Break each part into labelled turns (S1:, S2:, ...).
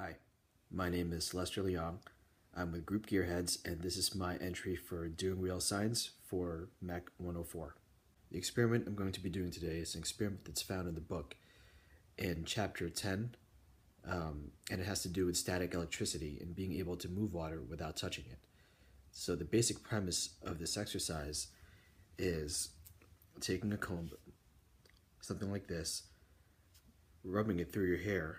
S1: Hi, my name is Lester Leong. I'm with Group Gearheads, and this is my entry for doing wheel signs for MEC 104. The experiment I'm going to be doing today is an experiment that's found in the book in Chapter 10, and it has to do with static electricity and being able to move water without touching it. So the basic premise of this exercise is taking a comb, something like this, rubbing it through your hair,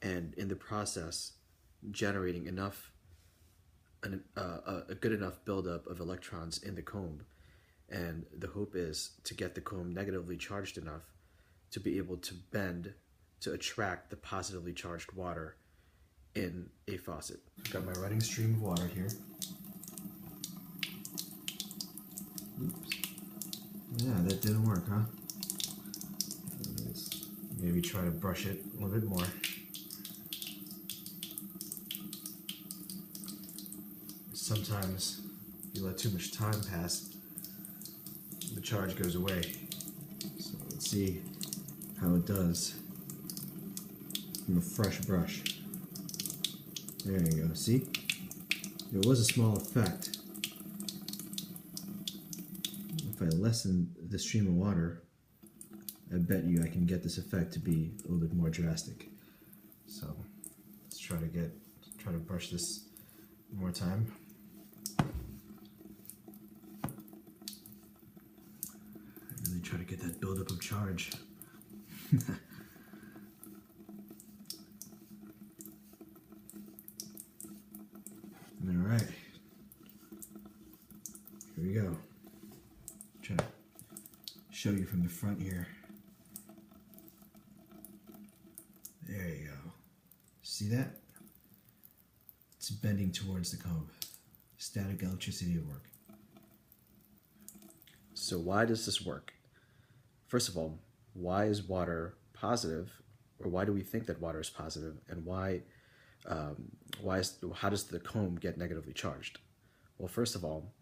S1: and in the process generating a good enough buildup of electrons in the comb. And the hope is to get the comb negatively charged enough to be able to bend to attract the positively charged water in a faucet. I've got my running stream of water here. Oops. Yeah, that didn't work, huh? Let's maybe try to brush it a little bit more. Sometimes if you let too much time pass, the charge goes away. So let's see how it does from a fresh brush. There you go, see? It was a small effect. If I lessen the stream of water, I bet you I can get this effect to be a little bit more drastic. So let's try to brush this one more time. Really try to get that buildup of charge. Alright, here we go. Try to show you from the front here. There you go. See that? It's bending towards the comb. Static electricity at work. So why does this work? First of all, why is water positive, or why do we think that water is positive, and how does the comb get negatively charged? Well, first of all,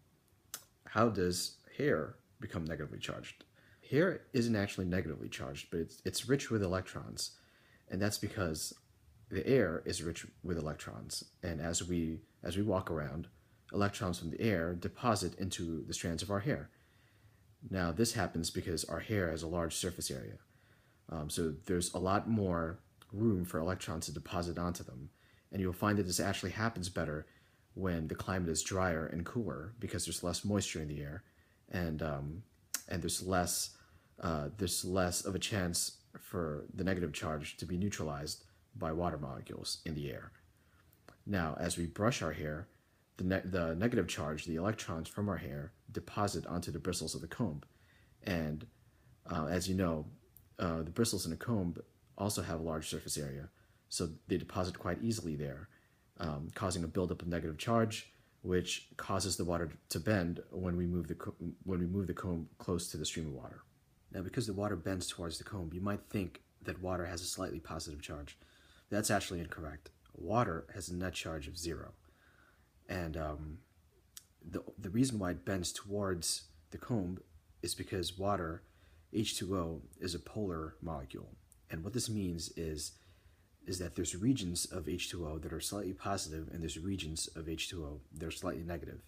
S1: how does hair become negatively charged? Hair isn't actually negatively charged, but it's rich with electrons, and that's because the air is rich with electrons, and as we walk around, electrons from the air deposit into the strands of our hair. Now, this happens because our hair has a large surface area, so there's a lot more room for electrons to deposit onto them, and you'll find that this actually happens better when the climate is drier and cooler because there's less moisture in the air, and there's less of a chance for the negative charge to be neutralized by water molecules in the air. Now, as we brush our hair, the negative charge, the electrons from our hair, deposit onto the bristles of the comb. And as you know, the bristles in a comb also have a large surface area, so they deposit quite easily there, causing a buildup of negative charge, which causes the water to bend when we move the comb close to the stream of water. Now, because the water bends towards the comb, you might think that water has a slightly positive charge. That's actually incorrect. Water has a net charge of 0. And the reason why it bends towards the comb is because water, H2O, is a polar molecule. And what this means is that there's regions of H2O that are slightly positive, and there's regions of H2O that are slightly negative.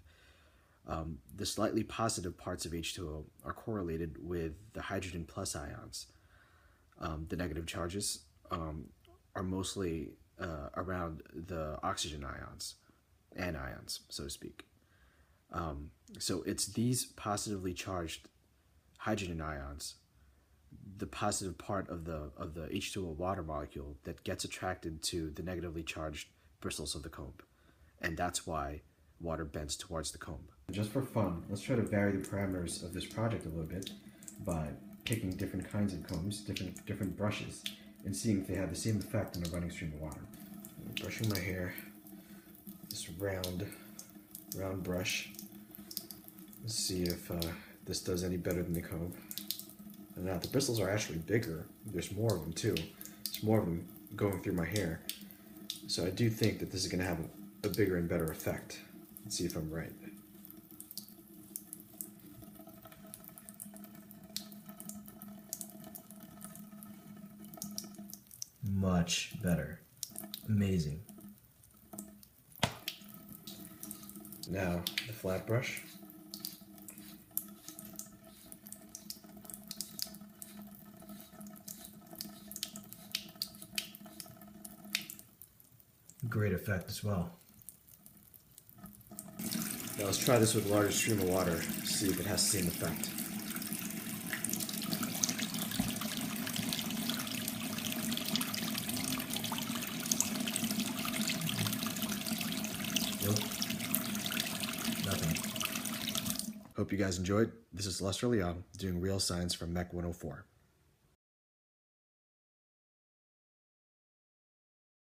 S1: The slightly positive parts of H2O are correlated with the hydrogen plus ions. The negative charges are mostly around the oxygen ions, anions, so to speak. So it's these positively charged hydrogen ions, the positive part of the H2O water molecule, that gets attracted to the negatively charged bristles of the comb, and that's why water bends towards the comb. Just for fun, let's try to vary the parameters of this project a little bit by picking different kinds of combs, different brushes, and seeing if they have the same effect on a running stream of water. I'm brushing my hair, this round brush. Let's see if this does any better than the comb. And now the bristles are actually bigger. There's more of them too. There's more of them going through my hair. So I do think that this is going to have a bigger and better effect. Let's see if I'm right. Much better. Amazing. Now, the flat brush. Great effect as well. Now let's try this with a larger stream of water, see if it has the same effect. Nope. Nothing. Hope you guys enjoyed. This is Lester Leon doing Real Science from MEC 104.